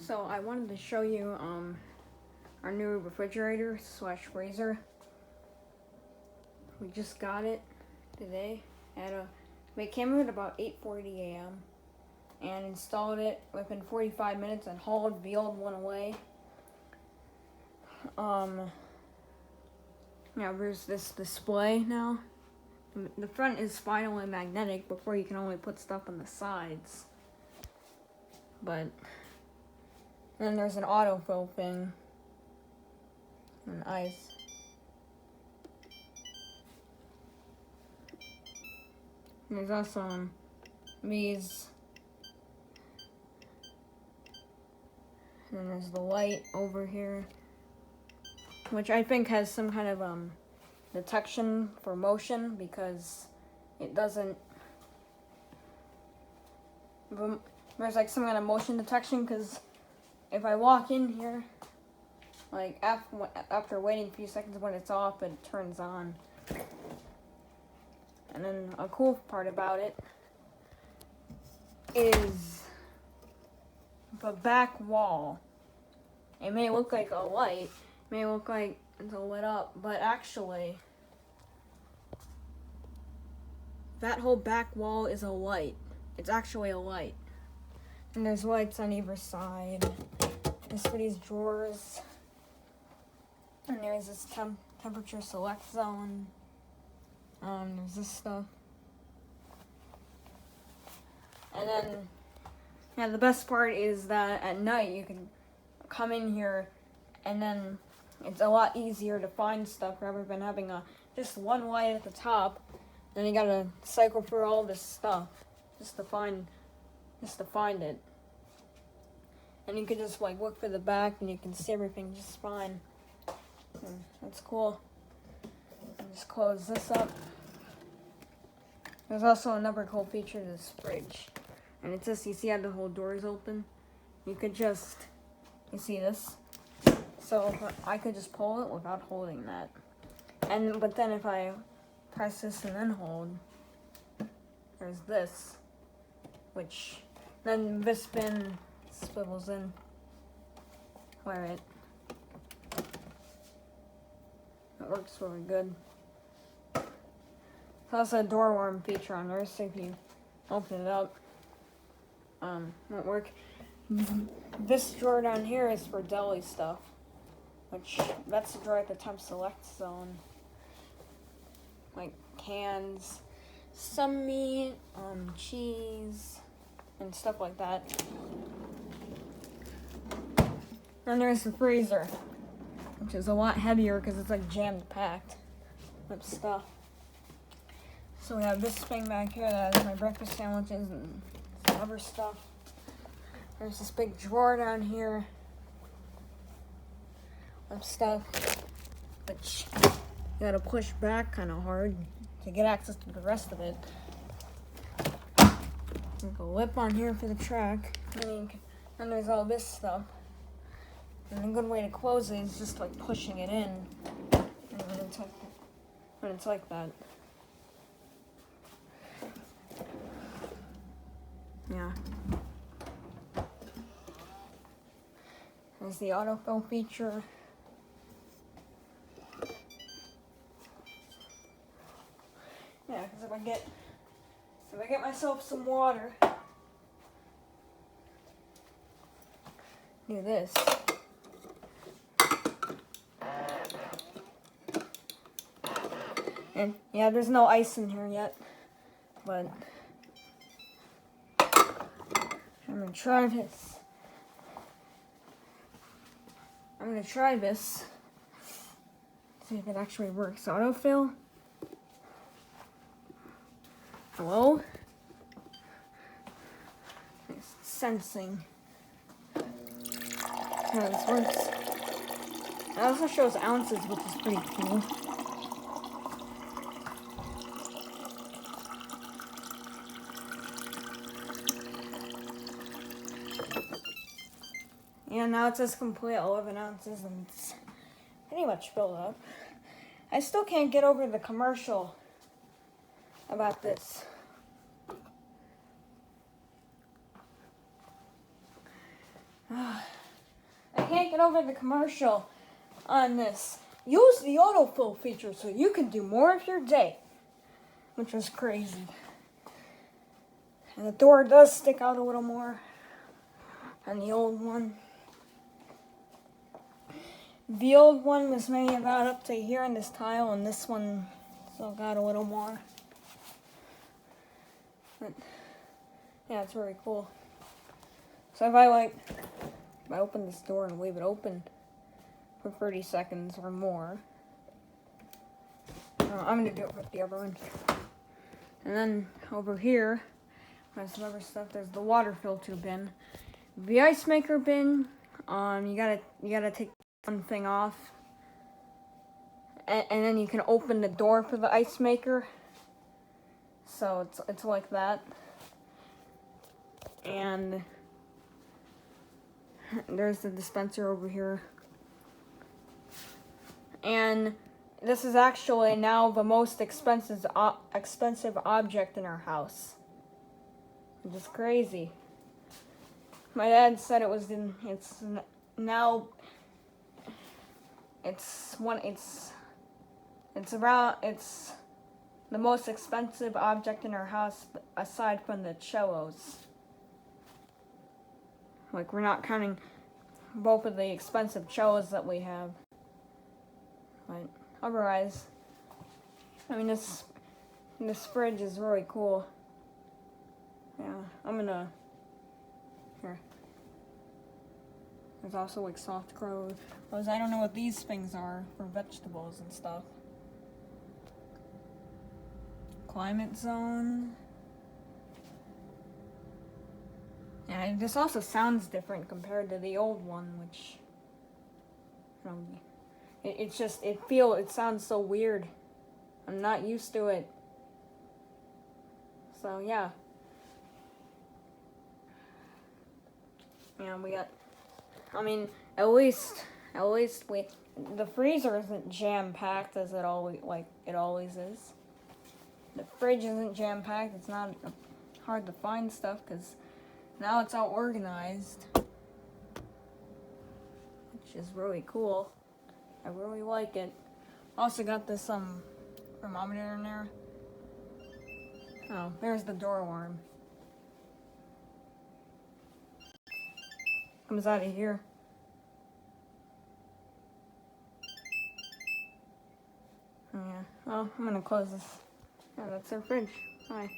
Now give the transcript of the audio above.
So I wanted to show you our new refrigerator slash freezer. We just got it today it came in at about 8:40 a.m. and installed it within 45 minutes and hauled the old one away. There's this display now. The front is finally magnetic. Before you can only put stuff on the sides. But then there's an autofill thing and ice. And there's also these. And then there's the light over here, which I think has some kind of detection for motion, because it doesn't. There's like some kind of motion detection, because if I walk in here, like after waiting a few seconds, when it's off, it turns on. And then a cool part about it is the back wall. It may look like a light, may look like it's lit up, but actually that whole back wall is a light. It's actually a light. And there's lights on either side. There's for these drawers. And there's this temperature select zone. There's this stuff. And then, the best part is that at night you can come in here and then it's a lot easier to find stuff rather than having just one light at the top. Then you gotta cycle through all this stuff just to find it. And you can just look for the back and you can see everything just fine. That's cool. Just close this up. There's also another cool feature to this fridge. And it's this, you see how the whole door is open? You see this? So I could just pull it without holding that. But then if I press this and then hold, there's this, which then this bin swivels in where it works really good. There's also a door worm feature on there, so if you open it up, won't work. This drawer down here is for deli stuff, that's the drawer at the temp select zone. Like cans, some meat, cheese, and stuff like that. Then there's the freezer, which is a lot heavier because it's like jammed packed with stuff. So we have this thing back here that has my breakfast sandwiches and some other stuff. There's this big drawer down here of stuff, which you gotta push back kind of hard to get access to the rest of it. There's a lip on here for the track. And there's all this stuff. And a good way to close it is just like pushing it in. And when it's like that. Yeah. There's the autofill feature. Yeah, because if I get myself some water, do this. And yeah, there's no ice in here yet, but I'm gonna try this. See if it actually works. Autofill. Hello? It's sensing how this works. It also shows ounces, which is pretty cool. Yeah, now it says complete 11 ounces and it's pretty much filled up. I still can't get over the commercial about this. over the commercial on this. Use the autofill feature so you can do more of your day, which was crazy. And the door does stick out a little more than the old one. The old one was maybe about up to here in this tile, and this one still got a little more. But yeah, it's very cool. So if I open this door and leave it open for 30 seconds or more, I'm gonna do it with the other one. And then over here, there's some other stuff. There's the water filter bin, the ice maker bin. You gotta take one thing off, and then you can open the door for the ice maker. So it's like that. And there's the dispenser over here. And this is actually now the most expensive object in our house. Which is crazy. My dad said it's the most expensive object in our house aside from the cellos. Like, we're not counting both of the expensive cellos that we have. But otherwise, I mean, this fridge is really cool. Yeah, here. There's also like soft clothes. I don't know what these things are for vegetables and stuff. Climate zone. Yeah, this also sounds different compared to the old one, which it sounds so weird. I'm not used to it. So yeah. Yeah, at least the freezer isn't jam-packed as it always is. The fridge isn't jam-packed. It's not hard to find stuff because now it's all organized, which is really cool. I really like it. Also got this thermometer in there. Oh, there's the door alarm. Comes out of here. Oh yeah. Well, I'm gonna close this. Yeah, that's our fridge. Bye.